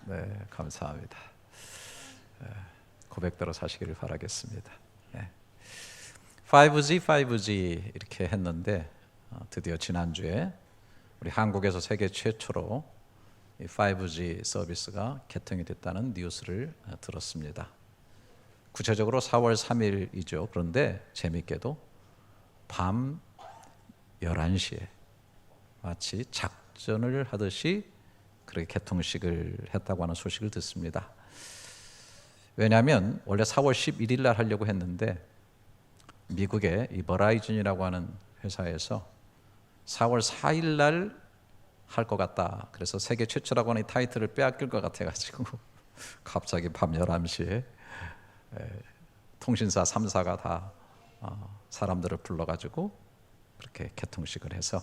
네, 감사합니다. 고백대로 사시기를 바라겠습니다. 네. 5G 이렇게 했는데 드디어 지난주에 우리 한국에서 세계 최초로 이 5G 서비스가 개통이 됐다는 뉴스를 들었습니다. 구체적으로 4월 3일이죠. 그런데 재밌게도 밤 11시에 마치 작전을 하듯이 그렇게 개통식을 했다고 하는 소식을 듣습니다. 왜냐하면 원래 4월 11일 날 하려고 했는데 미국의 이 버라이즌이라고 하는 회사에서 4월 4일 날 할 것 같다. 그래서 세계 최초라고 하는 이 타이틀을 빼앗길 것 같아가지고 갑자기 밤 11시에 통신사 3사가 다 사람들을 불러가지고 그렇게 개통식을 해서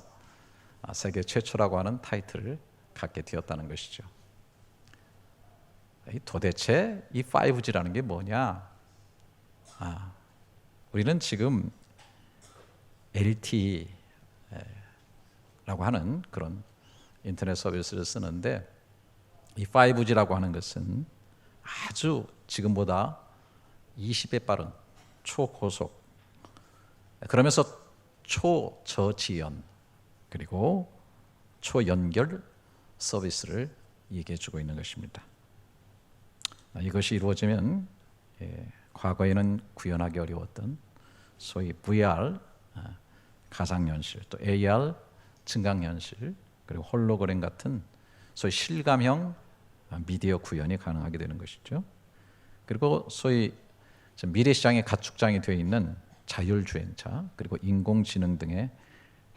세계 최초라고 하는 타이틀을 갖게 되었다는 것이죠. 도대체 이 5G라는 게 뭐냐? 우리는 지금 LTE라고 하는 그런 인터넷 서비스를 쓰는데 이 5G라고 하는 것은 아주 지금보다 20배 빠른 초고속, 그러면서 초저지연 그리고 초연결 서비스를 얘기해 주고 있는 것입니다. 이것이 이루어지면 과거에는 구현하기 어려웠던 소위 VR 가상현실, 또 AR 증강현실, 그리고 홀로그램 같은 소위 실감형 미디어 구현이 가능하게 되는 것이죠. 그리고 소위 미래 시장의 가축장이 되어 있는 자율주행차, 그리고 인공지능 등의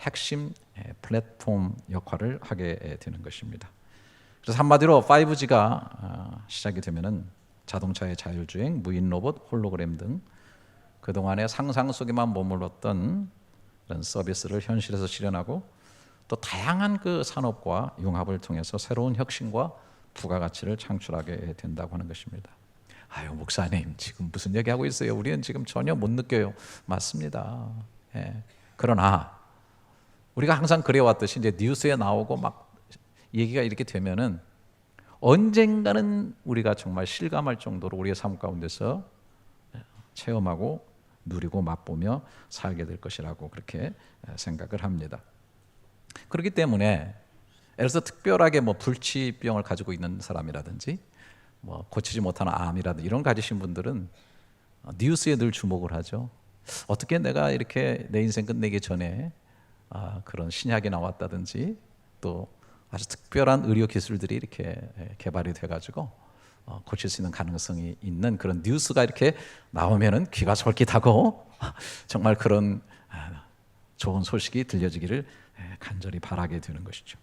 핵심 플랫폼 역할을 하게 되는 것입니다. 그래서 한마디로 5G가 시작이 되면은 자동차의 자율주행, 무인 로봇, 홀로그램 등 그동안의 상상 속에만 머물렀던 그런 서비스를 현실에서 실현하고 또 다양한 그 산업과 융합을 통해서 새로운 혁신과 부가가치를 창출하게 된다고 하는 것입니다. 아유, 목사님 지금 무슨 얘기하고 있어요? 우리는 지금 전혀 못 느껴요. 맞습니다. 그러나 우리가 항상 그래왔듯이 이제 뉴스에 나오고 막 얘기가 이렇게 되면은 언젠가는 우리가 정말 실감할 정도로 우리의 삶 가운데서 체험하고 누리고 맛보며 살게 될 것이라고 그렇게 생각을 합니다. 그렇기 때문에 예를 들어서 특별하게 뭐 불치병을 가지고 있는 사람이라든지 뭐 고치지 못하는 암이라든지 이런 가지신 분들은 뉴스에 늘 주목을 하죠. 어떻게 내가 이렇게 내 인생 끝내기 전에 그런 신약이 나왔다든지 또 아주 특별한 의료 기술들이 이렇게 개발이 돼가지고 고칠 수 있는 가능성이 있는 그런 뉴스가 이렇게 나오면은 귀가 솔깃하고 정말 그런 좋은 소식이 들려지기를 간절히 바라게 되는 것이죠.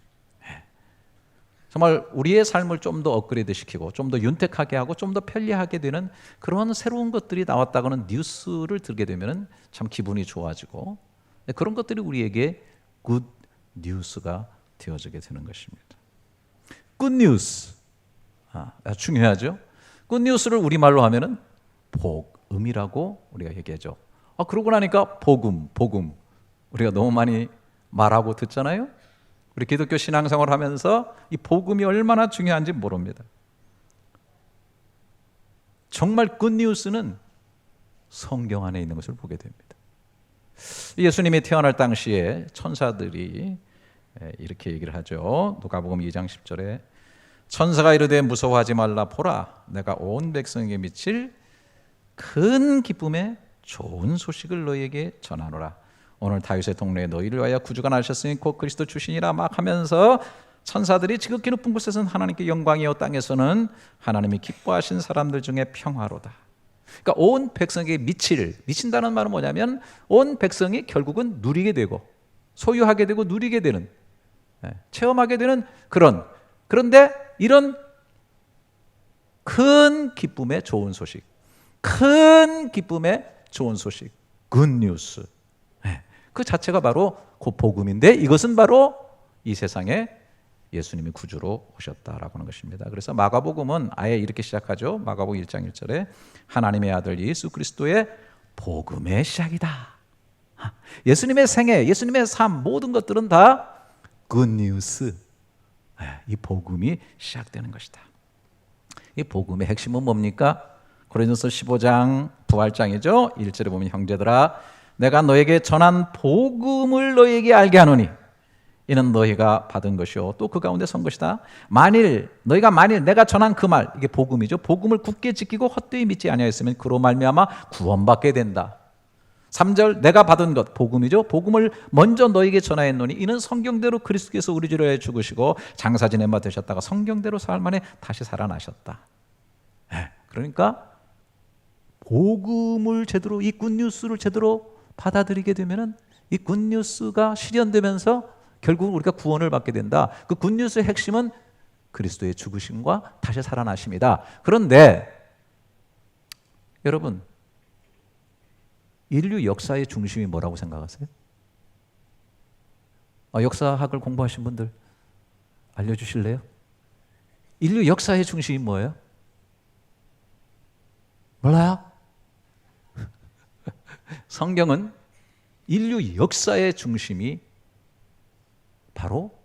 정말 우리의 삶을 좀 더 업그레이드 시키고 좀 더 윤택하게 하고 좀 더 편리하게 되는 그런 새로운 것들이 나왔다고는 뉴스를 들게 되면은 참 기분이 좋아지고 그런 것들이 우리에게 굿 뉴스가 되어지게 되는 것입니다. 굿 뉴스, 중요하죠. 굿 뉴스를 우리말로 하면은 복음이라고 우리가 얘기하죠. 그러고 나니까 복음 우리가 너무 많이 말하고 듣잖아요. 우리 기독교 신앙생활을 하면서 이 복음이 얼마나 중요한지 모릅니다. 정말 굿 뉴스는 성경 안에 있는 것을 보게 됩니다. 예수님이 태어날 당시에 천사들이 이렇게 얘기를 하죠. 누가복음 2장 10절에 천사가 이르되 무서워하지 말라, 보라 내가 온 백성에게 미칠 큰 기쁨의 좋은 소식을 너희에게 전하노라. 오늘 다윗의 동네에 너희를 위하여 구주가 나셨으니 곧 그리스도 주시니라 막 하면서 천사들이 지극히 높은 곳에서는 하나님께 영광이요 땅에서는 하나님이 기뻐하신 사람들 중에 평화로다. 그러니까 온 백성에게 미친다는 말은 뭐냐면 온 백성이 결국은 누리게 되고 소유하게 되고 누리게 되는, 체험하게 되는 그런데 이런 큰 기쁨의 좋은 소식, 굿뉴스, 그 자체가 바로 그 복음인데 이것은 바로 이 세상에 예수님이 구주로 오셨다라고 하는 것입니다. 그래서 마가복음은 아예 이렇게 시작하죠. 마가복음 1장 1절에 하나님의 아들 예수 그리스도의 복음의 시작이다. 예수님의 생애, 예수님의 삶 모든 것들은 다 굿뉴스, 이 복음이 시작되는 것이다. 이 복음의 핵심은 뭡니까? 고린도서 15장 부활장이죠. 1절에 보면 형제들아 내가 너에게 전한 복음을 너에게 알게 하노니 이는 너희가 받은 것이요 또 그 가운데 선 것이다. 너희가 내가 전한 그 말, 이게 복음이죠. 복음을 굳게 지키고 헛되이 믿지 아니하였으면 그로 말미암아 구원받게 된다. 3절 내가 받은 것, 복음이죠. 복음을 먼저 너희에게 전하였노니 이는 성경대로 그리스도께서 우리 주를 위하여 죽으시고 장사 지낸 바 되셨다가 성경대로 사흘 만에 다시 살아나셨다. 그러니까 복음을 제대로, 이 굿뉴스를 제대로 받아들이게 되면은 이 굿뉴스가 실현되면서 결국 우리가 구원을 받게 된다. 그 굿뉴스의 핵심은 그리스도의 죽으심과 다시 살아나심이다. 그런데 여러분, 인류 역사의 중심이 뭐라고 생각하세요? 역사학을 공부하신 분들 알려주실래요? 인류 역사의 중심이 뭐예요? 몰라요? 성경은 인류 역사의 중심이 바로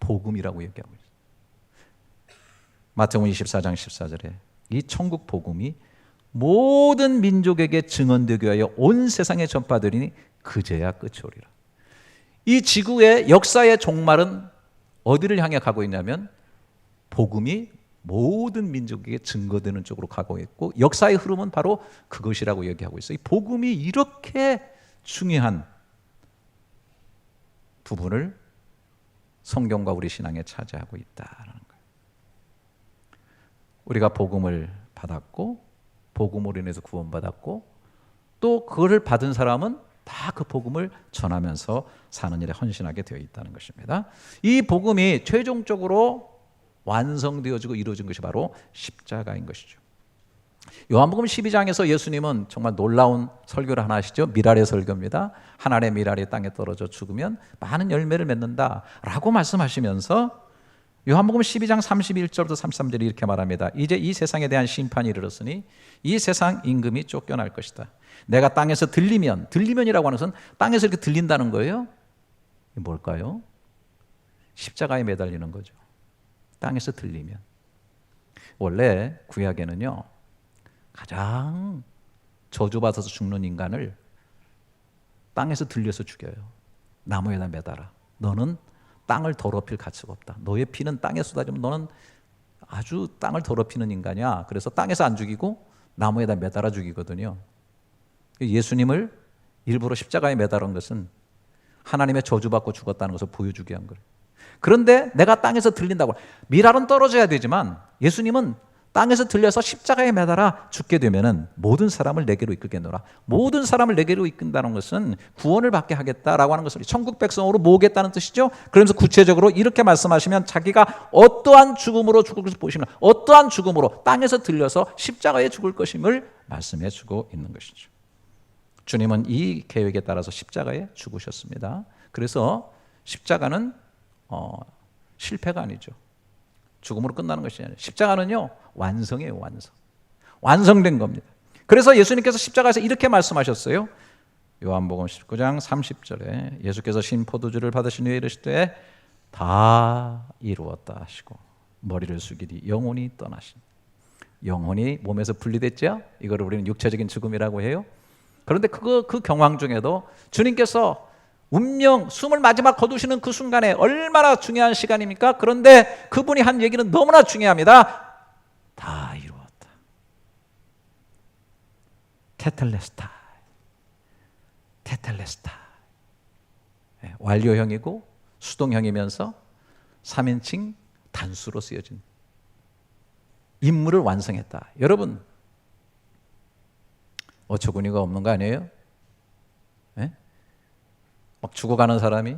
복음이라고 얘기하고 있어요. 마태복음 24장 14절에 이 천국 복음이 모든 민족에게 증언되게 하여 온 세상에 전파되리니 그제야 끝이 오리라. 이 지구의 역사의 종말은 어디를 향해 가고 있냐면 복음이 모든 민족에게 증거되는 쪽으로 가고 있고 역사의 흐름은 바로 그것이라고 얘기하고 있어요. 이 복음이 이렇게 중요한 부분을 성경과 우리 신앙에 차지하고 있다는 거예요. 우리가 복음을 받았고 복음으로 인해서 구원받았고 또 그거를 받은 사람은 다 그 복음을 전하면서 사는 일에 헌신하게 되어 있다는 것입니다. 이 복음이 최종적으로 완성되어지고 이루어진 것이 바로 십자가인 것이죠. 요한복음 12장에서 예수님은 정말 놀라운 설교를 하나 하시죠. 미랄의 설교입니다. 한 알의 미랄이 땅에 떨어져 죽으면 많은 열매를 맺는다 라고 말씀하시면서 요한복음 12장 31절부터 33절에 이렇게 말합니다. 이제 이 세상에 대한 심판이 이르렀으니 이 세상 임금이 쫓겨날 것이다. 내가 땅에서 들리면이라고 하는 것은 땅에서 이렇게 들린다는 거예요. 이게 뭘까요? 십자가에 매달리는 거죠. 땅에서 들리면. 원래 구약에는요 가장 저주받아서 죽는 인간을 땅에서 들려서 죽여요. 나무에다 매달아. 너는 땅을 더럽힐 가치가 없다. 너의 피는 땅에 쏟아지면 너는 아주 땅을 더럽히는 인간이야. 그래서 땅에서 안 죽이고 나무에다 매달아 죽이거든요. 예수님을 일부러 십자가에 매달은 것은 하나님의 저주받고 죽었다는 것을 보여주기 위한 거예요. 그런데 내가 땅에서 들린다고, 미랄은 떨어져야 되지만 예수님은 땅에서 들려서 십자가에 매달아 죽게 되면은 모든 사람을 내게로 이끌겠노라. 모든 사람을 내게로 이끈다는 것은 구원을 받게 하겠다라고 하는 것을 천국 백성으로 모으겠다는 뜻이죠. 그러면서 구체적으로 이렇게 말씀하시면 자기가 어떠한 죽음으로 죽을 것을 보시면 어떠한 죽음으로 땅에서 들려서 십자가에 죽을 것임을 말씀해 주고 있는 것이죠. 주님은 이 계획에 따라서 십자가에 죽으셨습니다. 그래서 십자가는 실패가 아니죠. 죽음으로 끝나는 것이 아니에요. 십자가는요 완성이에요. 완성된 겁니다. 그래서 예수님께서 십자가에서 이렇게 말씀하셨어요. 요한복음 19장 30절에 예수께서 신 포도주를 받으신 후에 이르시되 다 이루었다 하시고 머리를 숙이니 영혼이 떠나신. 영혼이 몸에서 분리됐죠. 이거를 우리는 육체적인 죽음이라고 해요. 그런데 그 경황 중에도 주님께서 운명, 숨을 마지막 거두시는 그 순간에 얼마나 중요한 시간입니까? 그런데 그분이 한 얘기는 너무나 중요합니다. 다 이루었다. 테텔레스타. 완료형이고 수동형이면서 3인칭 단수로 쓰여진 임무를 완성했다. 여러분, 어처구니가 없는 거 아니에요? 네? 막 죽어가는 사람이,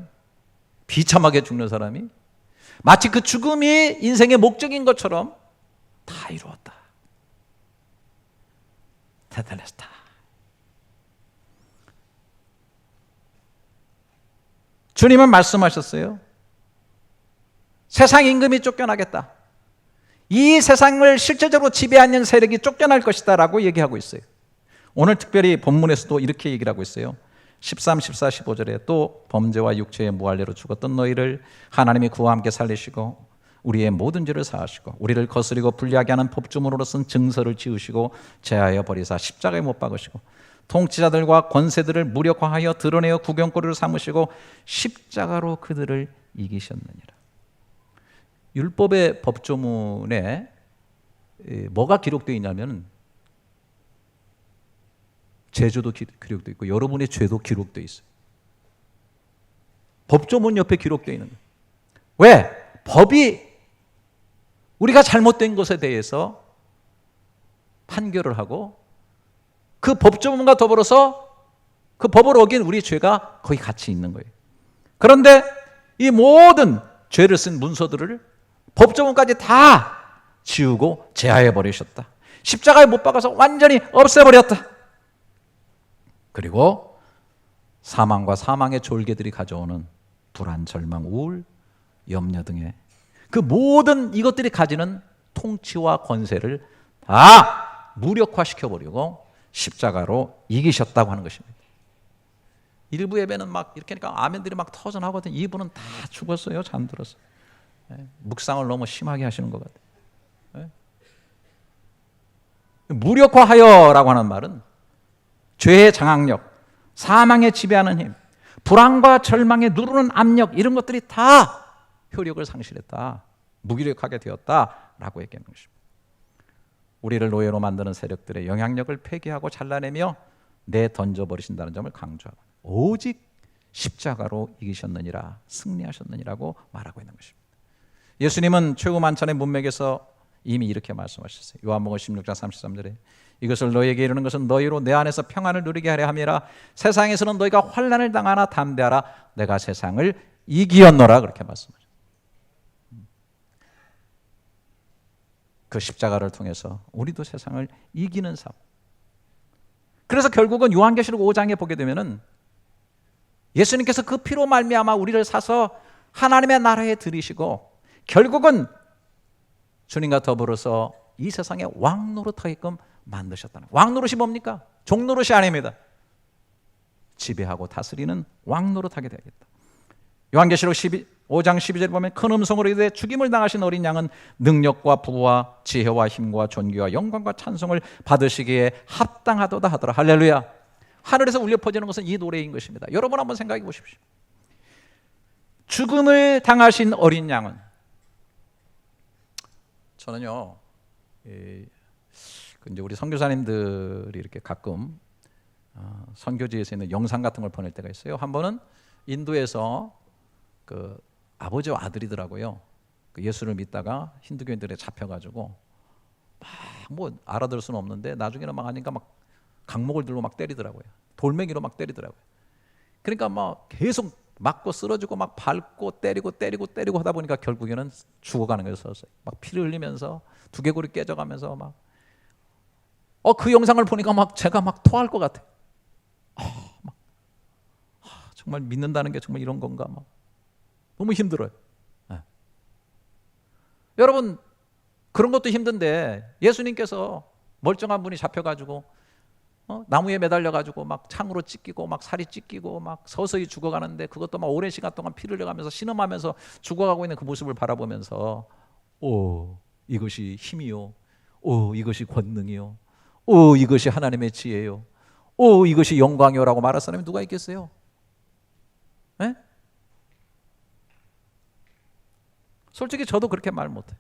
비참하게 죽는 사람이 마치 그 죽음이 인생의 목적인 것처럼 다 이루었다. 테텔레스타. 주님은 말씀하셨어요. 세상 임금이 쫓겨나겠다. 이 세상을 실제적으로 지배하는 세력이 쫓겨날 것이다 라고 얘기하고 있어요. 오늘 특별히 본문에서도 이렇게 얘기를 하고 있어요. 13, 14, 15절에 또 범죄와 육체의 무할례로 죽었던 너희를 하나님이 그와 함께 살리시고 우리의 모든 죄를 사하시고 우리를 거스리고 불리하게 하는 법조문으로 쓴 증서를 지우시고 제하여 버리사 십자가에 못 박으시고 통치자들과 권세들을 무력화하여 드러내어 구경거리로 삼으시고 십자가로 그들을 이기셨느니라. 율법의 법조문에 뭐가 기록되어 있냐면 제주도 기록되어 있고 여러분의 죄도 기록되어 있어요. 법조문 옆에 기록되어 있는 거예요. 왜? 법이 우리가 잘못된 것에 대해서 판결을 하고 그 법조문과 더불어서 그 법을 어긴 우리 죄가 거기 같이 있는 거예요. 그런데 이 모든 죄를 쓴 문서들을 법조문까지 다 지우고 제하해 버리셨다. 십자가에 못 박아서 완전히 없애버렸다. 그리고 사망과 사망의 졸개들이 가져오는 불안, 절망, 우울, 염려 등의 그 모든 이것들이 가지는 통치와 권세를 다 무력화시켜버리고 십자가로 이기셨다고 하는 것입니다. 일부 예배는 막 이렇게 하니까 아멘들이 막 터져나거든요. 이분은 다 죽었어요. 잠들었어요. 묵상을 너무 심하게 하시는 것 같아요. 무력화하여라고 하는 말은 죄의 장악력, 사망에 지배하는 힘, 불안과 절망에 누르는 압력 이런 것들이 다 효력을 상실했다. 무기력하게 되었다라고 얘기하는 것입니다. 우리를 노예로 만드는 세력들의 영향력을 폐기하고 잘라내며 내던져버리신다는 점을 강조하고 오직 십자가로 이기셨느니라 승리하셨느니라고 말하고 있는 것입니다. 예수님은 최후 만찬의 문맥에서 이미 이렇게 말씀하셨어요. 요한복음 16장 33절에 이것을 너희에게 이르는 것은 너희로 내 안에서 평안을 누리게 하려 함이라. 세상에서는 너희가 환난을 당하나 담대하라. 내가 세상을 이기었노라. 그렇게 말씀하셨어요. 그 십자가를 통해서 우리도 세상을 이기는 삶. 그래서 결국은 요한계시록 5장에 보게 되면은 예수님께서 그 피로 말미암아 우리를 사서 하나님의 나라에 들이시고 결국은 주님과 더불어서 이 세상에 왕 노릇하게끔 만드셨다는. 왕 노릇이 뭡니까? 종 노릇이 아닙니다. 지배하고 다스리는 왕 노릇하게 되겠다. 요한계시록 5장 12절에 보면 큰 음성으로 이르되 죽임을 당하신 어린 양은 능력과 부와 지혜와 힘과 존귀와 영광과 찬송을 받으시기에 합당하도다 하더라. 할렐루야. 하늘에서 울려 퍼지는 것은 이 노래인 것입니다. 여러분 한번 생각해 보십시오. 죽음을 당하신 어린 양은, 저는요 이제 우리 선교사님들이 이렇게 가끔 선교지에서 있는 영상 같은 걸 보낼 때가 있어요. 한 번은 인도에서 그 아버지와 아들이더라고요. 그 예수를 믿다가 힌두교인들에 잡혀가지고 막 뭐 알아들 수는 없는데 나중에는 막 하니까 막 강목을 들고 막 때리더라고요. 돌멩이로 막 때리더라고요. 그러니까 막 계속 맞고 쓰러지고 막 밟고 때리고 하다 보니까 결국에는 죽어가는 거예요. 막 피를 흘리면서 두개골이 깨져가면서 막 그 영상을 보니까 막 제가 막 토할 것 같아. 정말 믿는다는 게 정말 이런 건가 막 너무 힘들어요. 네. 여러분 그런 것도 힘든데 예수님께서 멀쩡한 분이 잡혀가지고 나무에 매달려가지고 막 창으로 찢기고 막 살이 찢기고 막 서서히 죽어가는데 그것도 막 오랜 시간 동안 피를 흘려가면서 신음하면서 죽어가고 있는 그 모습을 바라보면서 오 이것이 힘이요, 오 이것이 권능이요, 오 이것이 하나님의 지혜요, 오 이것이 영광이요라고 말할 사람이 누가 있겠어요? 네? 솔직히 저도 그렇게 말 못해요.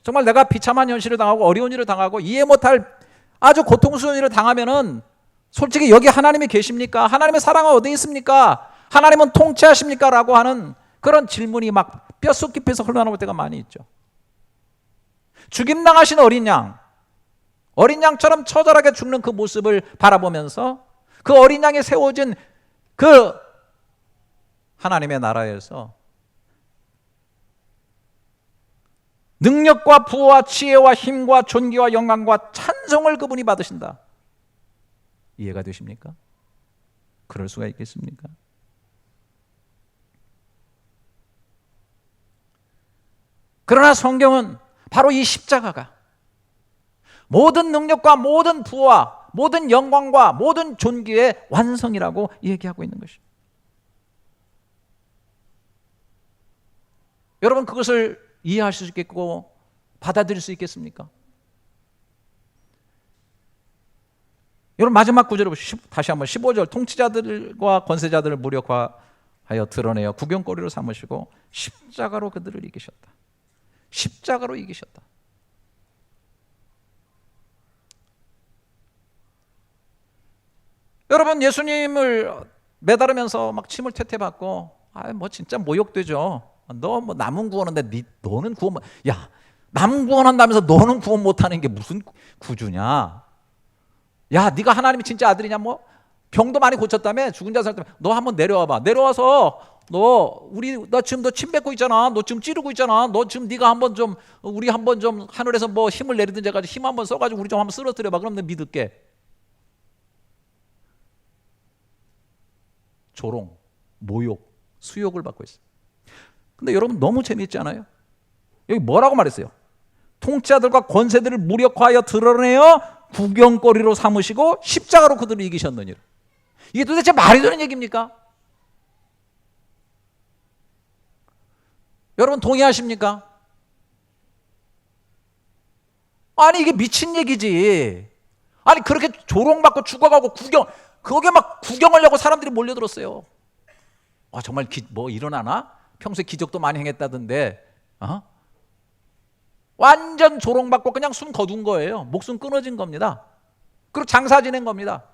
정말 내가 비참한 현실을 당하고 어려운 일을 당하고 이해 못할 아주 고통스러운 일을 당하면은 솔직히 여기 하나님이 계십니까? 하나님의 사랑은 어디 있습니까? 하나님은 통치하십니까? 라고 하는 그런 질문이 막 뼛속 깊이서 흘러나올 때가 많이 있죠. 죽임당하신 어린 양처럼 처절하게 죽는 그 모습을 바라보면서 그 어린 양이 세워진 그 하나님의 나라에서 능력과 부와 지혜와 힘과 존귀와 영광과 찬송을 그분이 받으신다. 이해가 되십니까? 그럴 수가 있겠습니까? 그러나 성경은 바로 이 십자가가 모든 능력과 모든 부와 모든 영광과 모든 존귀의 완성이라고 얘기하고 있는 것입니다. 여러분 그것을 이해하실 수 있겠고 받아들일 수 있겠습니까? 여러분 마지막 구절을 다시 한번 15절 통치자들과 권세자들을 무력화하여 드러내어 구경거리로 삼으시고 십자가로 그들을 이기셨다. 십자가로 이기셨다. 여러분 예수님을 매달으면서 막 침을 퇴퇴받고 뭐 진짜 모욕되죠. 너 뭐 남은 구원하는데 너는 구원 못, 야 남 구원한다면서 너는 구원 못하는 게 무슨 구주냐? 야 네가 하나님이 진짜 아들이냐? 뭐 병도 많이 고쳤다며 죽은 자 살다며 너 한번 내려와봐. 내려와서 나 지금 너 침 뱉고 있잖아. 너 지금 찌르고 있잖아. 너 지금 네가 한번 좀 우리 한번 좀 하늘에서 뭐 힘을 내리든지 해가지고 힘 한번 써가지고 우리 좀 한번 쓰러뜨려봐. 그럼 내가 믿을게. 조롱, 모욕, 수욕을 받고 있어요. 근데 여러분 너무 재미있지 않아요? 여기 뭐라고 말했어요? 통치자들과 권세들을 무력화하여 드러내어 구경거리로 삼으시고 십자가로 그들을 이기셨느니라. 이게 도대체 말이 되는 얘기입니까? 여러분 동의하십니까? 아니 이게 미친 얘기지. 아니 그렇게 조롱받고 죽어가고 거기에 막 구경하려고 사람들이 몰려들었어요. 정말 뭐 일어나나? 평소에 기적도 많이 행했다던데 완전 조롱받고 그냥 숨 거둔 거예요. 목숨 끊어진 겁니다. 그리고 장사 지낸 겁니다.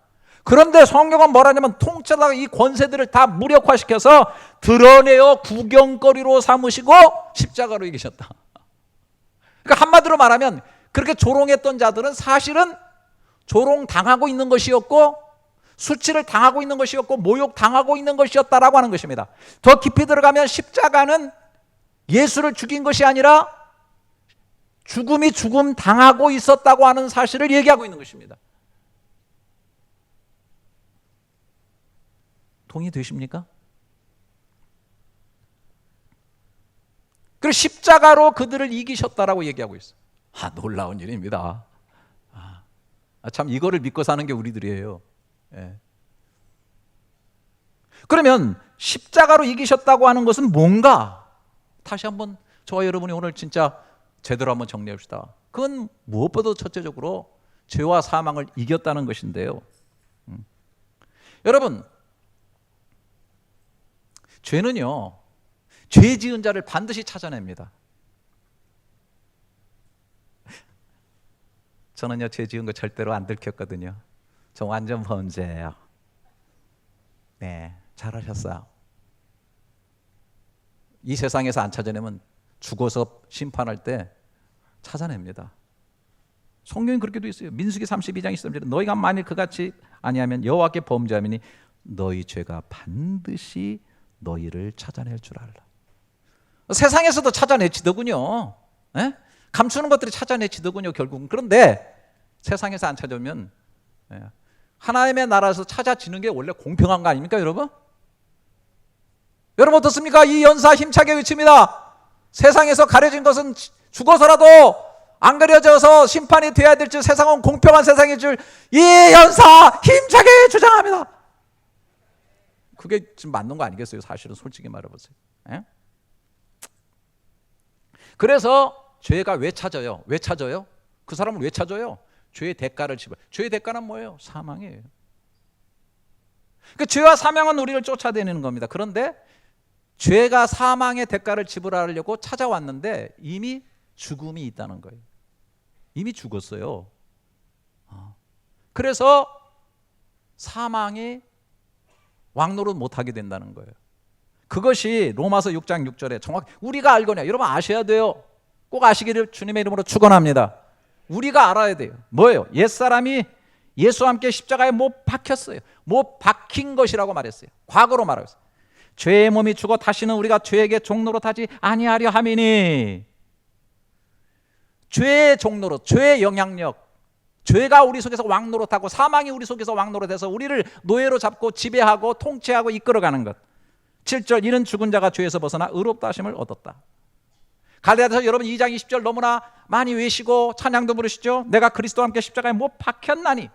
그런데 성경은 뭐라냐면 통치자가 이 권세들을 다 무력화시켜서 드러내어 구경거리로 삼으시고 십자가로 이기셨다. 그러니까 한마디로 말하면 그렇게 조롱했던 자들은 사실은 조롱당하고 있는 것이었고 수치를 당하고 있는 것이었고 모욕당하고 있는 것이었다라고 하는 것입니다. 더 깊이 들어가면 십자가는 예수를 죽인 것이 아니라 죽음이 죽음 당하고 있었다고 하는 사실을 얘기하고 있는 것입니다. 동의되십니까? 그리고 십자가로 그들을 이기셨다라고 얘기하고 있어요. 놀라운 일입니다. 참 이거를 믿고 사는 게 우리들이에요. 예. 그러면 십자가로 이기셨다고 하는 것은 뭔가? 다시 한번 저와 여러분이 오늘 진짜 제대로 한번 정리해 봅시다. 그건 무엇보다도 첫째적으로 죄와 사망을 이겼다는 것인데요. 여러분 죄는요 죄 지은 자를 반드시 찾아냅니다. 저는요 죄 지은 거 절대로 안 들켰거든요. 저 완전 범죄예요. 네, 잘하셨어요. 이 세상에서 안 찾아내면 죽어서 심판할 때 찾아냅니다. 성경이 그렇게 돼 있어요. 민수기 32장 23절에 너희가 만일 그같이 아니하면 여호와께 범죄하면 너희 죄가 반드시 너희를 찾아낼 줄 알라. 세상에서도 찾아내지더군요. 네? 감추는 것들이 찾아내지더군요 결국은. 그런데 세상에서 안 찾아오면 하나님의 나라에서 찾아지는 게 원래 공평한 거 아닙니까 여러분? 여러분 어떻습니까? 이 연사 힘차게 외칩니다. 세상에서 가려진 것은 죽어서라도 안 가려져서 심판이 돼야 될 줄, 세상은 공평한 세상일 줄 이 연사 힘차게 주장합니다. 그게 지금 맞는 거 아니겠어요? 사실은 솔직히 말해보세요. 예? 그래서 죄가 왜 찾아요? 왜 찾아요? 그 사람을 왜 찾아요? 죄의 대가를 지불. 죄의 대가는 뭐예요? 사망이에요. 그 죄와 사망은 우리를 쫓아다니는 겁니다. 그런데 죄가 사망의 대가를 지불하려고 찾아왔는데 이미 죽음이 있다는 거예요. 이미 죽었어요. 그래서 사망이 왕노릇 못하게 된다는 거예요. 그것이 로마서 6장 6절에 정확히 우리가 알거냐. 여러분 아셔야 돼요. 꼭 아시기를 주님의 이름으로 축원합니다. 우리가 알아야 돼요. 뭐예요? 옛사람이 예수와 함께 십자가에 못 박혔어요. 못 박힌 것이라고 말했어요. 과거로 말하고 있어요. 죄의 몸이 죽어 다시는 우리가 죄에게 종노릇하지 아니하려 함이니. 죄의 종노릇, 죄의 영향력, 죄가 우리 속에서 왕노릇하고 사망이 우리 속에서 왕노릇해서 우리를 노예로 잡고 지배하고 통치하고 이끌어가는 것. 7절 이는 죽은 자가 죄에서 벗어나 의롭다 하심을 얻었다. 갈라디아서 여러분 2장 20절 너무나 많이 외시고 찬양도 부르시죠. 내가 그리스도와 함께 십자가에 못 박혔나니.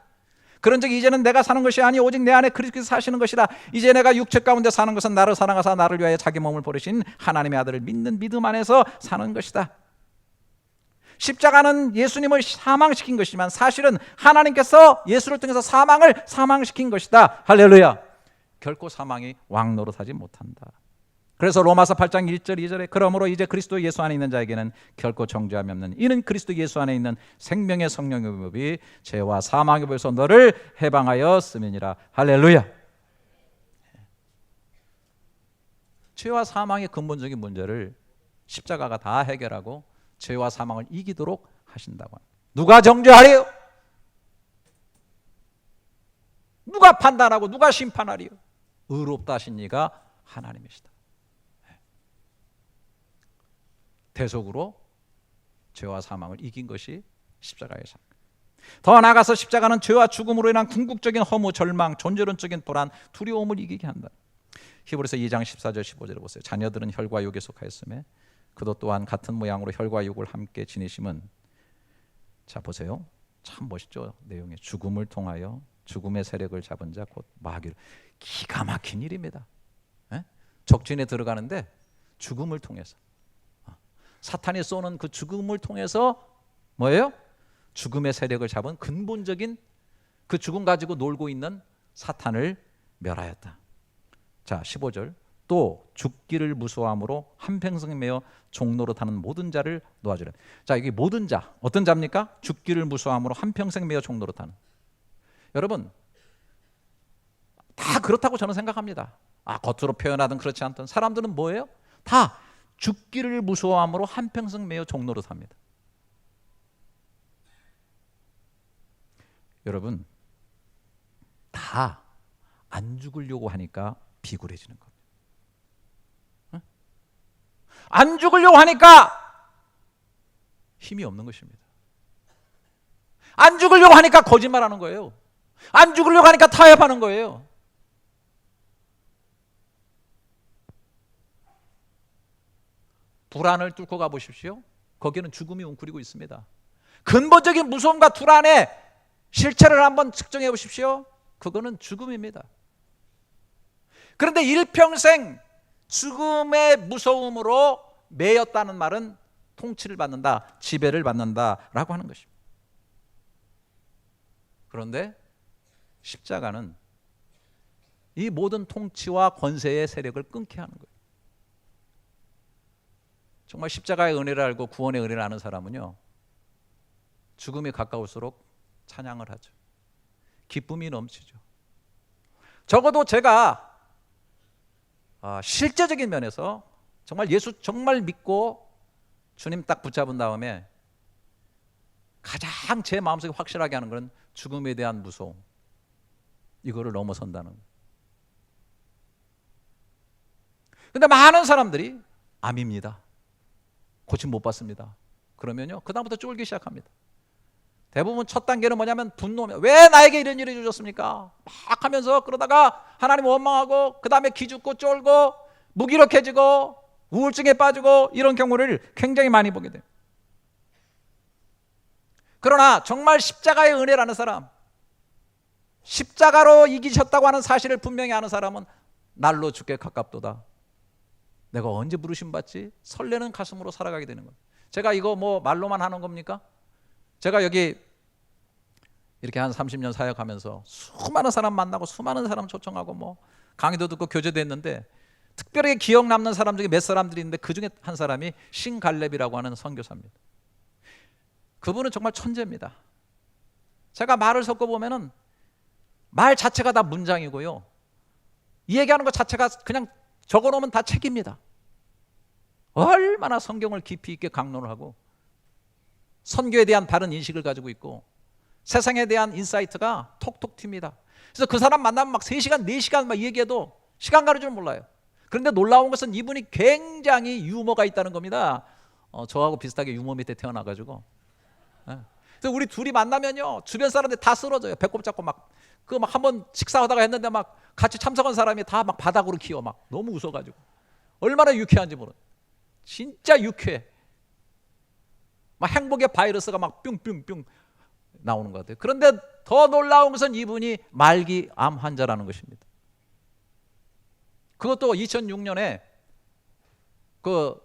그런즉 이제는 내가 사는 것이 아니 오직 내 안에 그리스도께서 사시는 것이라. 이제 내가 육체 가운데 사는 것은 나를 사랑하사 나를 위하여 자기 몸을 버리신 하나님의 아들을 믿는 믿음 안에서 사는 것이다. 십자가는 예수님을 사망시킨 것이지만 사실은 하나님께서 예수를 통해서 사망을 사망시킨 것이다. 할렐루야. 결코 사망이 왕노릇하지 못한다. 그래서 로마서 8장 1절 2절에 그러므로 이제 그리스도 예수 안에 있는 자에게는 결코 정죄함이 없는 이는 그리스도 예수 안에 있는 생명의 성령의 법이 죄와 사망의 법에서 너를 해방하였음이니라. 할렐루야. 죄와 사망의 근본적인 문제를 십자가가 다 해결하고 죄와 사망을 이기도록 하신다고 합니다. 누가 정죄하리요? 누가 판단하고 누가 심판하리요? 의롭다 하신 이가 하나님이시다. 대속으로 죄와 사망을 이긴 것이 십자가의 삶. 더 나아가서 십자가는 죄와 죽음으로 인한 궁극적인 허무, 절망, 존재론적인 불안, 두려움을 이기게 한다. 히브리서 2장 14절 15절을 보세요. 자녀들은 혈과 육에 속하였으며 그도 또한 같은 모양으로 혈과 육을 함께 지니심은, 자 보세요. 참 멋있죠. 내용이 죽음을 통하여 죽음의 세력을 잡은 자 곧 마귀를. 기가 막힌 일입니다. 적진에 들어가는데 죽음을 통해서, 사탄이 쏘는 그 죽음을 통해서 뭐예요? 죽음의 세력을 잡은 근본적인 그 죽음 가지고 놀고 있는 사탄을 멸하였다. 자 15절 또 죽기를 무서워함으로 한평생 매어 종노릇하는 모든 자를 놓아주라. 자 이게 모든 자, 어떤 자입니까? 죽기를 무서워함으로 한평생 매어 종노릇하는. 여러분 다 그렇다고 저는 생각합니다. 겉으로 표현하든 그렇지 않든 사람들은 뭐예요? 다 죽기를 무서워함으로 한평생 매어 종노릇합니다. 여러분 다 안 죽으려고 하니까 비굴해지는 겁니다. 안 죽으려고 하니까 힘이 없는 것입니다. 안 죽으려고 하니까 거짓말하는 거예요. 안 죽으려고 하니까 타협하는 거예요. 불안을 뚫고 가보십시오. 거기는 죽음이 웅크리고 있습니다. 근본적인 무서움과 불안의 실체를 한번 측정해 보십시오. 그거는 죽음입니다. 그런데 일평생 죽음의 무서움으로 매였다는 말은 통치를 받는다, 지배를 받는다라고 하는 것입니다. 그런데 십자가는 이 모든 통치와 권세의 세력을 끊게 하는 거예요. 정말 십자가의 은혜를 알고 구원의 은혜를 아는 사람은요, 죽음이 가까울수록 찬양을 하죠. 기쁨이 넘치죠. 적어도 제가 실제적인 면에서 정말 예수 정말 믿고 주님 딱 붙잡은 다음에 가장 제 마음속에 확실하게 하는 건 죽음에 대한 무서움, 이거를 넘어선다는 거예요. 근데 많은 사람들이 암입니다, 고침 못 받습니다, 그러면요 그 다음부터 쫄기 시작합니다. 대부분 첫 단계는 뭐냐면 분노입니다. 왜 나에게 이런 일을 주셨습니까? 막 하면서 그러다가 하나님 원망하고 그 다음에 기죽고 쫄고 무기력해지고 우울증에 빠지고 이런 경우를 굉장히 많이 보게 돼요. 그러나 정말 십자가의 은혜라는 사람, 십자가로 이기셨다고 하는 사실을 분명히 아는 사람은 날로 죽게 가깝도다. 내가 언제 부르심 받지? 설레는 가슴으로 살아가게 되는 거예요. 제가 이거 뭐 말로만 하는 겁니까? 제가 여기 이렇게 한 30년 사역하면서 수많은 사람 만나고 수많은 사람 초청하고 뭐 강의도 듣고 교제도 했는데 특별히 기억 남는 사람 중에 몇 사람들이 있는데 그 중에 한 사람이 신갈렙이라고 하는 선교사입니다. 그분은 정말 천재입니다. 제가 말을 섞어보면은 말 자체가 다 문장이고요, 이 얘기하는 것 자체가 그냥 적어놓으면 다 책입니다. 얼마나 성경을 깊이 있게 강론을 하고 선교에 대한 바른 인식을 가지고 있고 세상에 대한 인사이트가 톡톡 튑니다. 그래서 그 사람 만나면 막 3시간 4시간 막 얘기해도 시간 가는 줄 몰라요. 그런데 놀라운 것은 이분이 굉장히 유머가 있다는 겁니다. 저하고 비슷하게 유머 밑에 태어나가지고. 그래서 우리 둘이 만나면요 주변 사람들 다 쓰러져요. 배꼽 잡고 막 한번 식사하다가 했는데 막 같이 참석한 사람이 다 막 바닥으로 기어 막 너무 웃어가지고 얼마나 유쾌한지 모르. 진짜 유쾌해. 막 행복의 바이러스가 막 뿅뿅뿅 나오는 것 같아요. 그런데 더 놀라운 것은 이분이 말기 암 환자라는 것입니다. 그것도 2006년에 그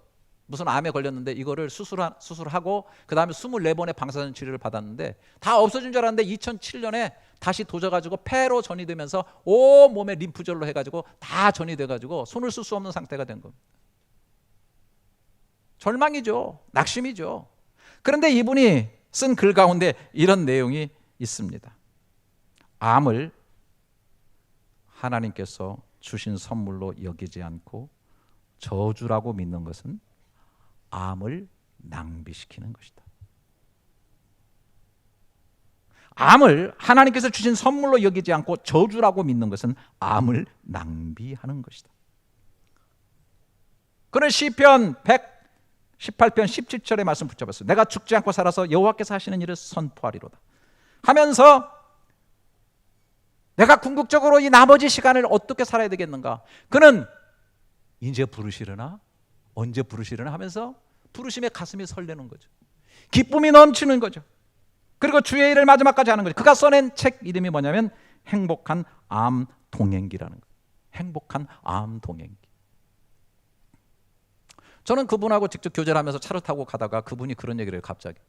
무슨 암에 걸렸는데 이거를 수술하고 그 다음에 24번의 방사선 치료를 받았는데 다 없어진 줄 알았는데 2007년에 다시 도져가지고 폐로 전이되면서 온 몸에 림프절로 해가지고 다 전이돼가지고 손을 쓸 수 없는 상태가 된 겁니다. 절망이죠. 낙심이죠. 그런데 이분이 쓴 글 가운데 이런 내용이 있습니다. 암을 하나님께서 주신 선물로 여기지 않고 저주라고 믿는 것은 암을 낭비시키는 것이다. 암을 하나님께서 주신 선물로 여기지 않고 저주라고 믿는 것은 암을 낭비하는 것이다. 그는 시편 118편 17절의 말씀 붙잡았어요. 내가 죽지 않고 살아서 여호와께서 하시는 일을 선포하리로다 하면서 내가 궁극적으로 이 나머지 시간을 어떻게 살아야 되겠는가? 그는 이제 부르시려나? 언제 부르시려나 하면서 부르심에 가슴이 설레는 거죠. 기쁨이 넘치는 거죠. 그리고 주의 일을 마지막까지 하는 거죠. 그가 써낸 책 이름이 뭐냐면 행복한 암 동행기라는 거예요. 행복한 암 동행기. 저는 그분하고 직접 교제를 하면서 차를 타고 가다가 그분이 그런 얘기를 해요. 갑자기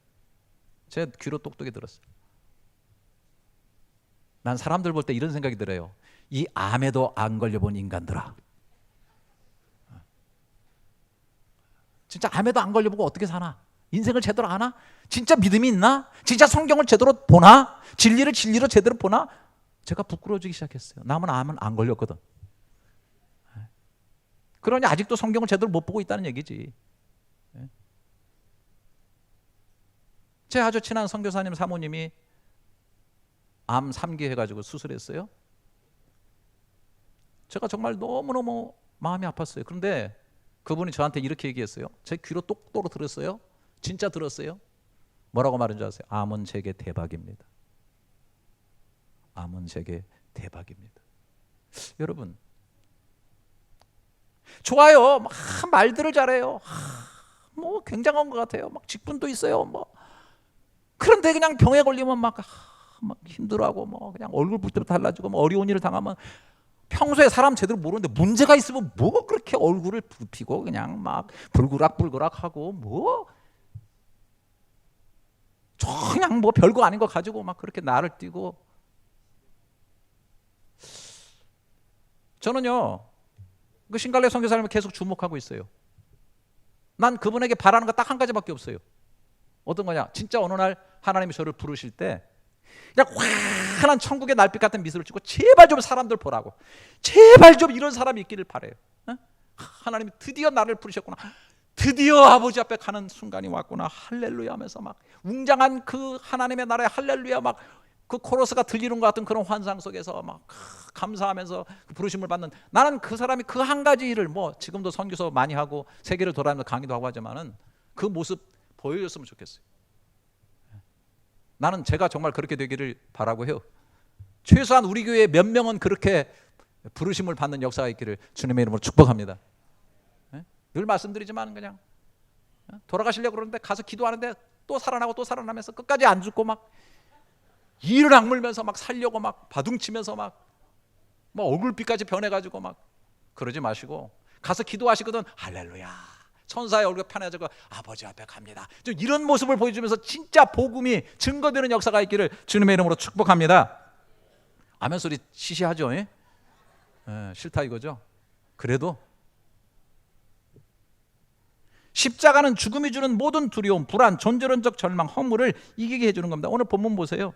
제 귀로 똑똑히 들었어요. 난 사람들 볼 때 이런 생각이 들어요. 이 암에도 안 걸려본 인간들아, 진짜 암에도 안 걸려보고 어떻게 사나? 인생을 제대로 아나? 진짜 믿음이 있나? 진짜 성경을 제대로 보나? 진리를 진리로 제대로 보나? 제가 부끄러워지기 시작했어요. 남은 암은 안 걸렸거든. 그러니 아직도 성경을 제대로 못 보고 있다는 얘기지. 제 아주 친한 선교사님 사모님이 암 3기 해가지고 수술했어요. 제가 정말 너무너무 마음이 아팠어요. 그런데 그분이 저한테 이렇게 얘기했어요. 제 귀로 똑똑히 들었어요. 진짜 들었어요. 뭐라고 말한 줄 아세요? 암은 제게 대박입니다. 암은 제게 대박입니다. 여러분, 좋아요. 막 말들을 잘해요. 뭐 굉장한 것 같아요. 막 직분도 있어요. 뭐 그런데 그냥 병에 걸리면 막 힘들어하고 뭐 그냥 얼굴부터 달라지고 뭐 어려운 일을 당하면 평소에 사람 제대로 모르는데 문제가 있으면 뭐 그렇게 얼굴을 붉히고 그냥 막 불그락불그락하고 뭐 그냥 뭐 별거 아닌 거 가지고 막 그렇게 나를 띄고. 저는요 그 신갈래 선교사님을 계속 주목하고 있어요. 난 그분에게 바라는 거 딱 한 가지밖에 없어요. 어떤 거냐? 진짜 어느 날 하나님이 저를 부르실 때 그냥 환한 천국의 날빛 같은 미소를 짓고 제발 좀 사람들 보라고, 제발 좀 이런 사람이 있기를 바래요. 하나님이 드디어 나를 부르셨구나, 드디어 아버지 앞에 가는 순간이 왔구나, 할렐루야 하면서 막 웅장한 그 하나님의 나라의 할렐루야 막 그 코러스가 들리는 것 같은 그런 환상 속에서 막 감사하면서 그 부르심을 받는, 나는 그 사람이 그 한 가지 일을 뭐 지금도 선교서 많이 하고 세계를 돌아다니면서 강의도 하고 하지만은 그 모습 보여줬으면 좋겠어요. 나는 제가 정말 그렇게 되기를 바라고 해요. 최소한 우리 교회에 몇 명은 그렇게 부르심을 받는 역사가 있기를 주님의 이름으로 축복합니다. 늘 말씀드리지만 그냥 돌아가시려고 그러는데 가서 기도하는데 또 살아나고 또 살아나면서 끝까지 안 죽고 막 이를 악물면서 막 살려고 막 바둥치면서 막 얼굴빛까지 변해가지고 막 그러지 마시고 가서 기도하시거든 할렐루야 천사의 얼굴 편해지고 아버지 앞에 갑니다. 좀 이런 모습을 보여주면서 진짜 복음이 증거되는 역사가 있기를 주님의 이름으로 축복합니다. 아멘 소리 시시하죠? 싫다 이거죠? 그래도 십자가는 죽음이 주는 모든 두려움, 불안, 존재론적 절망, 허물을 이기게 해주는 겁니다. 오늘 본문 보세요.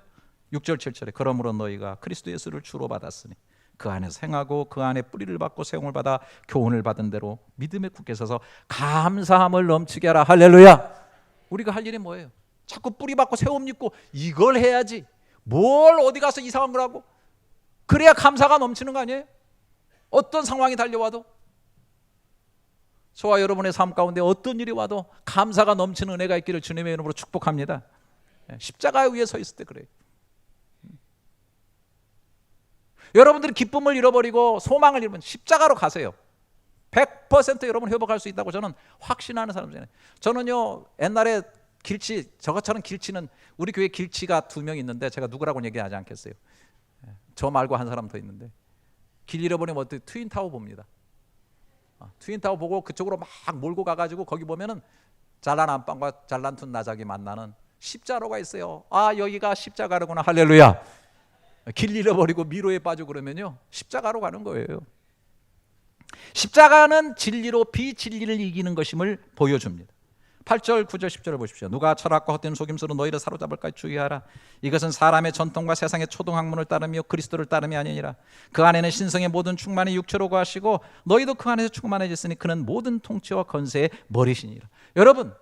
6절 7절에 그러므로 너희가 그리스도 예수를 주로 받았으니 그 안에서 행하고 그 안에 뿌리를 받고 세움을 받아 교훈을 받은 대로 믿음에 굳게 서서 감사함을 넘치게 하라. 할렐루야. 우리가 할 일이 뭐예요? 자꾸 뿌리 받고 세움 입고 이걸 해야지, 뭘 어디 가서 이상한 걸 하고. 그래야 감사가 넘치는 거 아니에요? 어떤 상황이 달려와도, 저와 여러분의 삶 가운데 어떤 일이 와도 감사가 넘치는 은혜가 있기를 주님의 이름으로 축복합니다. 십자가 위에 서 있을 때 그래요. 여러분들이 기쁨을 잃어버리고 소망을 잃으면 십자가로 가세요. 100% 여러분 회복할 수 있다고 저는 확신하는 사람이잖아요. 저는요 옛날에 길치, 저것처럼 길치는 우리 교회 길치가 2명 있는데 제가 누구라고는 얘기하지 않겠어요. 저 말고 한 사람 더 있는데 길 잃어버리면 어떻게 트윈타워 봅니다. 트윈타워 보고 그쪽으로 막 몰고 가가지고 거기 보면은 잘난 안방과 잘난 툰 나작이 만나는 십자로가 있어요. 아, 여기가 십자가로구나. 할렐루야. 길 잃어버리고 미로에 빠지고 그러면요 십자가로 가는 거예요. 십자가는 진리로 비진리를 이기는 것임을 보여줍니다. 8절, 9절, 10절을 보십시오. 누가 철학과 헛된 속임수로 너희를 사로잡을까 주의하라. 이것은 사람의 전통과 세상의 초등학문을 따르며 그리스도를 따름이 아니니라. 그 안에는 신성의 모든 충만이 육체로 거하시고 너희도 그 안에서 충만해졌으니 그는 모든 통치와 건세의 머리시니라. 여러분,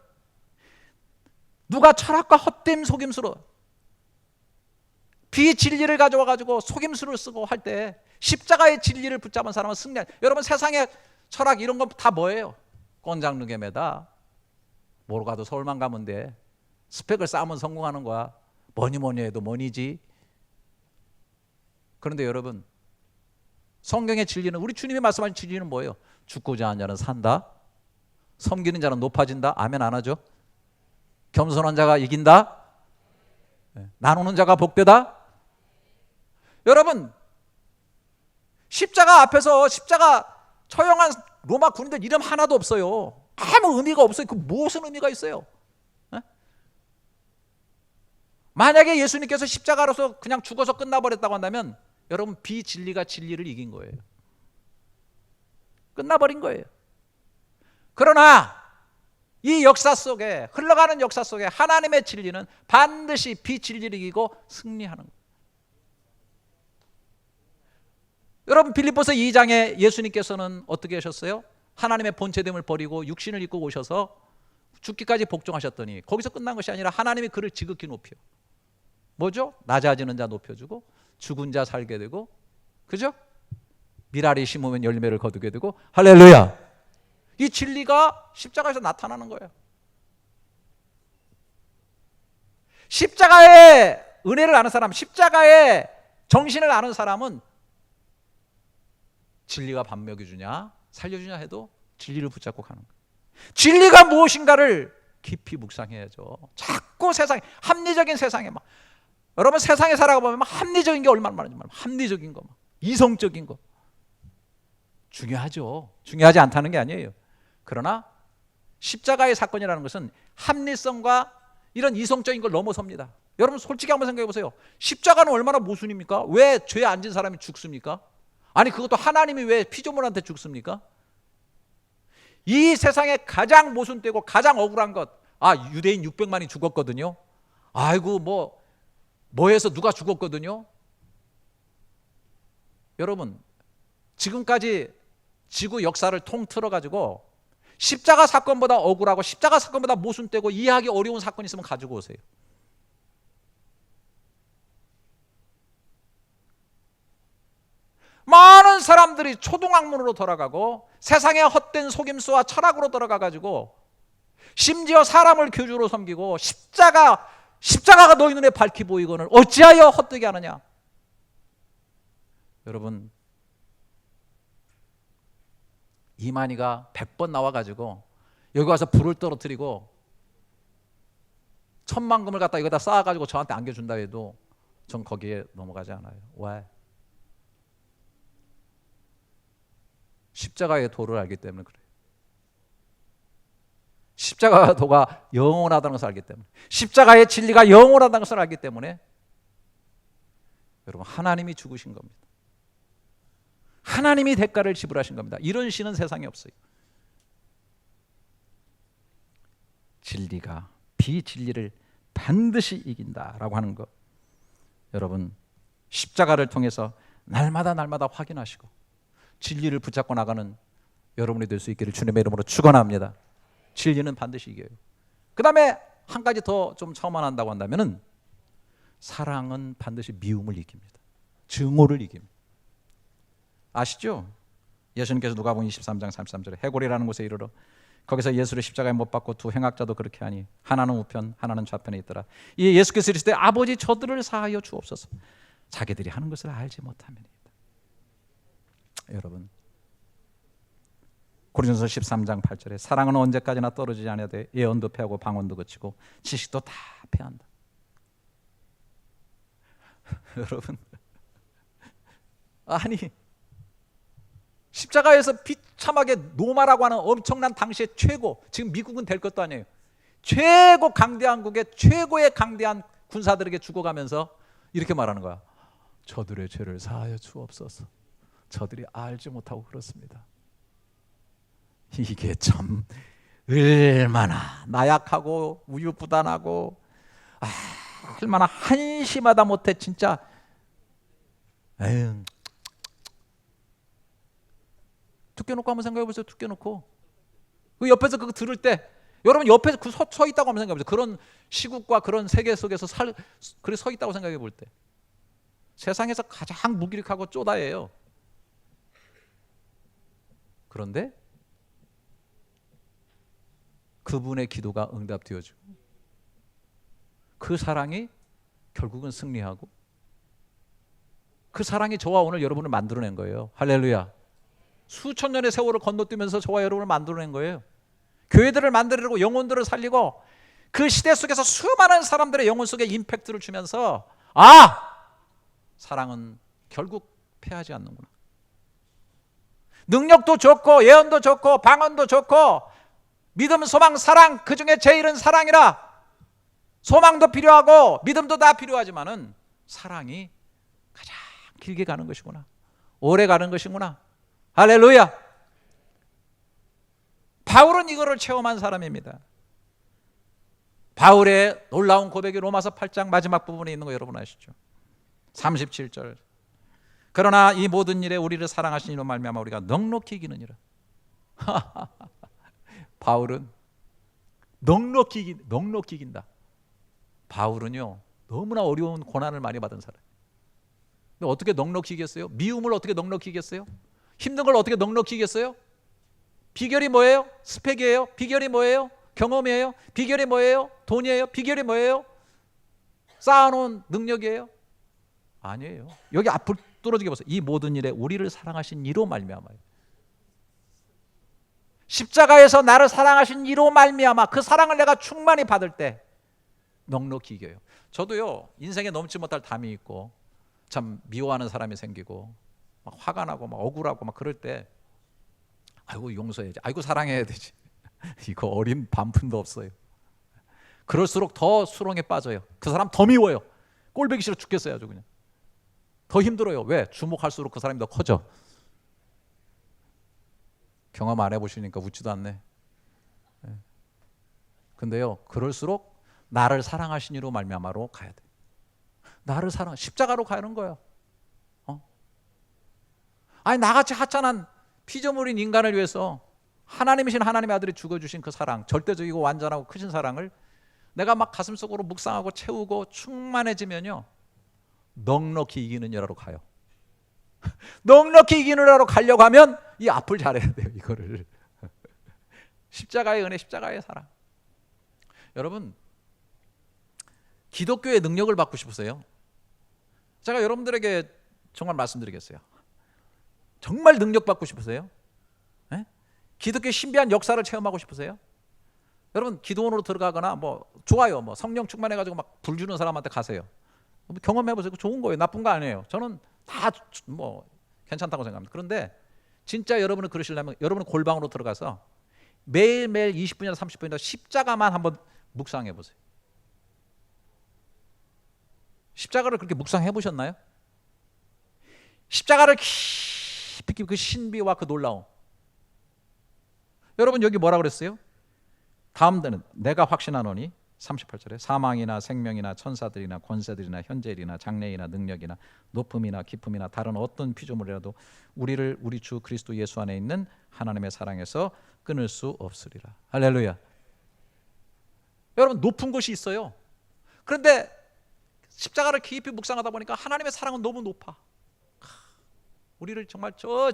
누가 철학과 헛된 속임수로 비진리를 가져와 가지고 속임수를 쓰고 할 때 십자가의 진리를 붙잡은 사람은 승리할. 여러분, 세상의 철학 이런 건 다 뭐예요? 꼰장르게 매다. 뭐로 가도 서울만 가면 돼. 스펙을 쌓으면 성공하는 거야. 뭐니 해도 뭐니지. 그런데 여러분, 성경의 진리는, 우리 주님이 말씀하신 진리는 뭐예요? 죽고자 하는 자는 산다. 섬기는 자는 높아진다. 아멘 안 하죠? 겸손한 자가 이긴다. 나누는 자가 복되다. 여러분, 십자가 앞에서 십자가 처형한 로마 군인들 이름 하나도 없어요. 아무 의미가 없어요. 그 무슨 의미가 있어요? 만약에 예수님께서 십자가로서 그냥 죽어서 끝나버렸다고 한다면 여러분, 비진리가 진리를 이긴 거예요. 끝나버린 거예요. 그러나 이 역사 속에, 흘러가는 역사 속에 하나님의 진리는 반드시 비진리를 이기고 승리하는 거예요. 여러분, 빌립보서 2장에 예수님께서는 어떻게 하셨어요? 하나님의 본체됨을 버리고 육신을 입고 오셔서 죽기까지 복종하셨더니 거기서 끝난 것이 아니라 하나님이 그를 지극히 높여, 뭐죠? 낮아지는 자 높여주고 죽은 자 살게 되고, 그죠? 미랄이 심으면 열매를 거두게 되고. 할렐루야. 이 진리가 십자가에서 나타나는 거예요. 십자가의 은혜를 아는 사람, 십자가의 정신을 아는 사람은 진리가 밥 먹여주냐 살려주냐 해도 진리를 붙잡고 가는 거예요. 진리가 무엇인가를 깊이 묵상해야죠. 자꾸 세상에, 합리적인 세상에 막, 여러분 세상에 살아가보면 합리적인 게 얼마나 많은지 말이에요. 합리적인 거, 이성적인 거 중요하죠. 중요하지 않다는 게 아니에요. 그러나 십자가의 사건이라는 것은 합리성과 이런 이성적인 걸 넘어섭니다. 여러분 솔직히 한번 생각해 보세요. 십자가는 얼마나 모순입니까? 왜 죄에 앉은 사람이 죽습니까? 아니, 그것도 하나님이 왜 피조물한테 죽습니까? 이 세상에 가장 모순되고 가장 억울한 것, 유대인 600만이 죽었거든요. 아이고 뭐해서 누가 죽었거든요. 여러분, 지금까지 지구 역사를 통틀어 가지고 십자가 사건보다 억울하고 십자가 사건보다 모순되고 이해하기 어려운 사건이 있으면 가지고 오세요. 많은 사람들이 초등학문으로 돌아가고 세상의 헛된 속임수와 철학으로 돌아가가지고 심지어 사람을 교주로 섬기고 십자가가 너희 눈에 밝히 보이거늘 어찌하여 헛되게 하느냐. 여러분, 이만희가 100번 나와가지고 여기 와서 불을 떨어뜨리고 10,000금을 갖다 여기다 쌓아가지고 저한테 안겨준다 해도 전 거기에 넘어가지 않아요. 왜? 십자가의 도를 알기 때문에 그래요. 십자가의 도가 영원하다는 것을 알기 때문에, 십자가의 진리가 영원하다는 것을 알기 때문에 여러분, 하나님이 죽으신 겁니다. 하나님이 대가를 지불하신 겁니다. 이런 신은 세상에 없어요. 진리가 비진리를 반드시 이긴다라고 하는 것, 여러분 십자가를 통해서 날마다 확인하시고 진리를 붙잡고 나가는 여러분이 될 수 있기를 주님의 이름으로 축원합니다. 진리는 반드시 이겨요. 그 다음에 한 가지 더 좀 첨언한다고 한다면은, 사랑은 반드시 미움을 이깁니다. 증오를 이깁니다. 아시죠? 예수님께서 누가복음 23장 33절에 해골이라는 곳에 이르러 거기서 예수를 십자가에 못 박고 두 행악자도 그렇게 하니 하나는 우편 하나는 좌편에 있더라. 이 예수께서 이르시되 아버지 저들을 사하여 주옵소서 자기들이 하는 것을 알지 못함이니이다. 여러분, 고린도서 13장 8절에 사랑은 언제까지나 떨어지지 아니하되 예언도 패하고 방언도 그치고 지식도 다 패한다. 여러분, 아니 십자가에서 비참하게 노마라고 하는 엄청난 당시의 최고, 지금 미국은 될 것도 아니에요, 최고 강대한 국의 최고의 강대한 군사들에게 죽어가면서 이렇게 말하는 거야. 저들의 죄를 사하여 주옵소서. 저들이 알지 못하고 그렇습니다. 이게 참 얼마나 나약하고 우유부단하고 얼마나 한심하다 못해 진짜. 에휴. 툭 깨놓고 한번 생각해 보세요. 툭 깨놓고 그 옆에서 그거 들을 때 여러분 옆에서 그 서 있다고 한번 생각해 보세요. 그런 시국과 그런 세계 속에서 그래 서 있다고 생각해 볼 때 세상에서 가장 무기력하고 쪼다예요. 그런데 그분의 기도가 응답되어지고 그 사랑이 결국은 승리하고 그 사랑이 저와 오늘 여러분을 만들어낸 거예요. 할렐루야. 수천 년의 세월을 건너뛰면서 저와 여러분을 만들어낸 거예요. 교회들을 만들고 영혼들을 살리고 그 시대 속에서 수많은 사람들의 영혼 속에 임팩트를 주면서 사랑은 결국 패하지 않는구나. 능력도 좋고 예언도 좋고 방언도 좋고 믿음, 소망, 사랑, 그 중에 제일은 사랑이라. 소망도 필요하고 믿음도 다 필요하지만은 사랑이 가장 길게 가는 것이구나, 오래 가는 것이구나. 할렐루야. 바울은 이거를 체험한 사람입니다. 바울의 놀라운 고백이 로마서 8장 마지막 부분에 있는 거 여러분 아시죠? 37절. 그러나 이 모든 일에 우리를 사랑하신 이로 말미암아 우리가 넉넉히 이기느니라. 바울은 넉넉히 이긴다. 바울은요 너무나 어려운 고난을 많이 받은 사람. 근데 어떻게 넉넉히 이겼어요? 미움을 어떻게 넉넉히 이겼어요? 힘든 걸 어떻게 넉넉히 이겼어요? 비결이 뭐예요? 스펙이에요? 비결이 뭐예요? 경험이에요? 비결이 뭐예요? 돈이에요? 비결이 뭐예요? 쌓아놓은 능력이에요? 아니에요. 여기 앞을 뚫어지게 보세요. 이 모든 일에 우리를 사랑하신 이로 말미암아요. 십자가에서 나를 사랑하신 이로 말미암아 그 사랑을 내가 충만히 받을 때 넉넉히 이겨요. 저도요 인생에 넘지 못할 담이 있고 참 미워하는 사람이 생기고 막 화가 나고 막 억울하고 막 그럴 때 아이고 용서해야지, 아이고 사랑해야 되지. 이거 어린 반푼도 없어요. 그럴수록 더 수렁에 빠져요. 그 사람 더 미워요. 꼴보기 싫어 죽겠어요. 아주 그냥 더 힘들어요. 왜? 주목할수록 그 사람이 더 커져. 경험 안 해보시니까 웃지도 않네. 근데요 그럴수록 나를 사랑하신 이로 말미암아로 가야 돼. 나를 사랑, 십자가로 가는 거예요. 아니 나같이 하찮은 피조물인 인간을 위해서 하나님이신 하나님의 아들이 죽어주신 그 사랑, 절대적이고 완전하고 크신 사랑을 내가 막 가슴속으로 묵상하고 채우고 충만해지면요 넉넉히 이기는 여라로 가요. 넉넉히 이기는 여라로 가려고 하면 이 앞을 잘해야 돼요. 이거를 십자가의 은혜, 십자가의 사랑. 여러분 기독교의 능력을 받고 싶으세요? 제가 여러분들에게 정말 말씀드리겠어요. 정말 능력 받고 싶으세요? 네? 기독교의 신비한 역사를 체험하고 싶으세요? 여러분 기도원으로 들어가거나 뭐 좋아요, 뭐 성령 충만해가지고 막 불 주는 사람한테 가세요. 경험해보세요. 좋은 거예요. 나쁜 거 아니에요. 저는 다 뭐 괜찮다고 생각합니다. 그런데 진짜 여러분을 그러시려면 여러분은 골방으로 들어가서 매일매일 20분이나 30분이나 십자가만 한번 묵상해 보세요. 십자가를 그렇게 묵상해 보셨나요? 십자가를 깊이 그 신비와 그 놀라움. 여러분 여기 뭐라 그랬어요? 다음 때는 내가 확신하노니 38절에 사망이나 생명이나 천사들이나 권세들이나 현재일이나 장래이나 능력이나 높음이나 깊음이나 다른 어떤 피조물이라도 우리를 우리 주 그리스도 예수 안에 있는 하나님의 사랑에서 끊을 수 없으리라. 할렐루야. 여러분 높은 곳이 있어요. 그런데 십자가를 깊이 묵상하다 보니까 하나님의 사랑은 너무 높아. 우리를 정말 저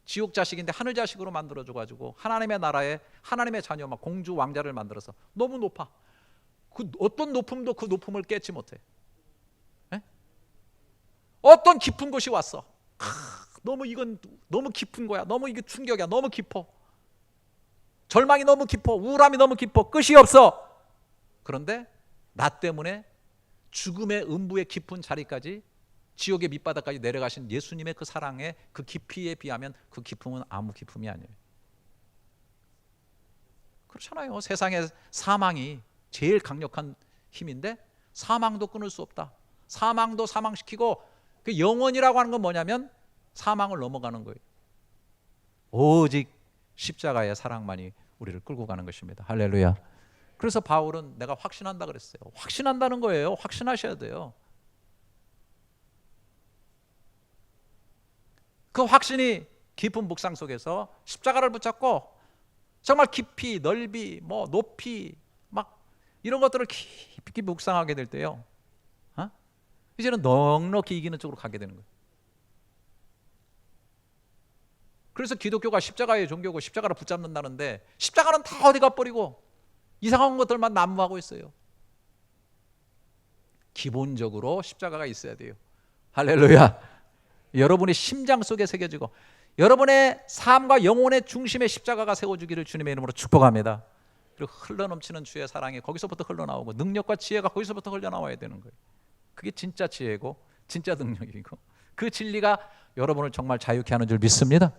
지옥 자식인데 하늘 자식으로 만들어줘가지고 하나님의 나라에 하나님의 자녀 막 공주 왕자를 만들어서 너무 높아. 그 어떤 높음도 그 높음을 깨지 못해. 에? 어떤 깊은 곳이 왔어. 너무 이건 너무 깊은 거야. 너무 이게 충격이야. 너무 깊어. 절망이 너무 깊어, 우울함이 너무 깊어, 끝이 없어. 그런데 나 때문에 죽음의 음부의 깊은 자리까지, 지옥의 밑바닥까지 내려가신 예수님의 그 사랑의 그 깊이에 비하면 그 깊음은 아무 깊음이 아니에요. 그렇잖아요. 세상에 사망이 제일 강력한 힘인데 사망도 끊을 수 없다. 사망도 사망시키고, 그 영원이라고 하는 건 뭐냐면 사망을 넘어가는 거예요. 오직 십자가의 사랑만이 우리를 끌고 가는 것입니다. 할렐루야. 그래서 바울은 내가 확신한다 그랬어요. 확신한다는 거예요. 확신하셔야 돼요. 그 확신이 깊은 묵상 속에서 십자가를 붙잡고 정말 깊이, 넓이, 뭐 높이, 막 이런 것들을 깊이 묵상하게 될 때요, 이제는 넉넉히 이기는 쪽으로 가게 되는 거예요. 그래서 기독교가 십자가의 종교고 십자가를 붙잡는다는데, 십자가는 다 어디 가버리고 이상한 것들만 난무하고 있어요. 기본적으로 십자가가 있어야 돼요. 할렐루야. 여러분의 심장 속에 새겨지고 여러분의 삶과 영혼의 중심에 십자가가 세워주기를 주님의 이름으로 축복합니다. 그리고 흘러넘치는 주의 사랑이 거기서부터 흘러나오고 능력과 지혜가 거기서부터 흘러나와야 되는 거예요. 그게 진짜 지혜고 진짜 능력이고, 그 진리가 여러분을 정말 자유케 하는 줄 믿습니다.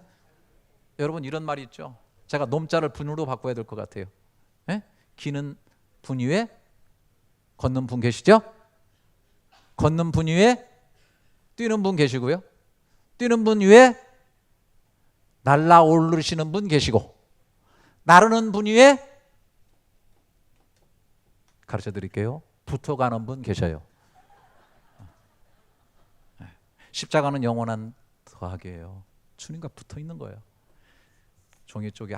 여러분, 이런 말이 있죠. 제가 놈자를 분으로 바꿔야 될 것 같아요. 기는 분 위에 걷는 분 계시죠? 걷는 분 위에 뛰는 분 계시고요, 뛰는 분 위에 날아오르시는 분 계시고, 나르는 분 위에 가르쳐 드릴게요, 붙어가는 분 계셔요. 십자가는 영원한 더하기예요. 주님과 붙어 있는 거예요. 종이 쪽에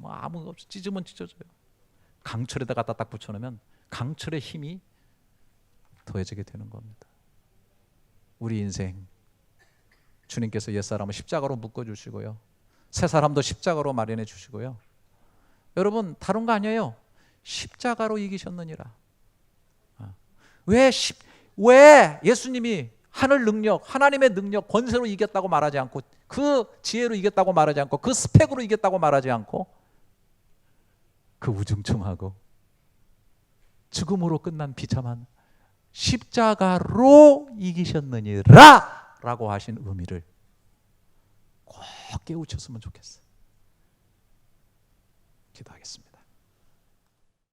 아무 없이 찢으면 찢어져요. 강철에다 갖다 딱 붙여놓으면 강철의 힘이 더해지게 되는 겁니다. 우리 인생 주님께서 옛사람을 십자가로 묶어주시고요, 새사람도 십자가로 마련해 주시고요. 여러분, 다른 거 아니에요. 십자가로 이기셨느니라. 왜 예수님이 하늘 능력, 하나님의 능력, 권세로 이겼다고 말하지 않고, 그 지혜로 이겼다고 말하지 않고, 그 스펙으로 이겼다고 말하지 않고, 그 우중충하고 죽음으로 끝난 비참한 십자가로 이기셨느니라 라고 하신 의미를 꼭 깨우쳤으면 좋겠어요. 기도하겠습니다.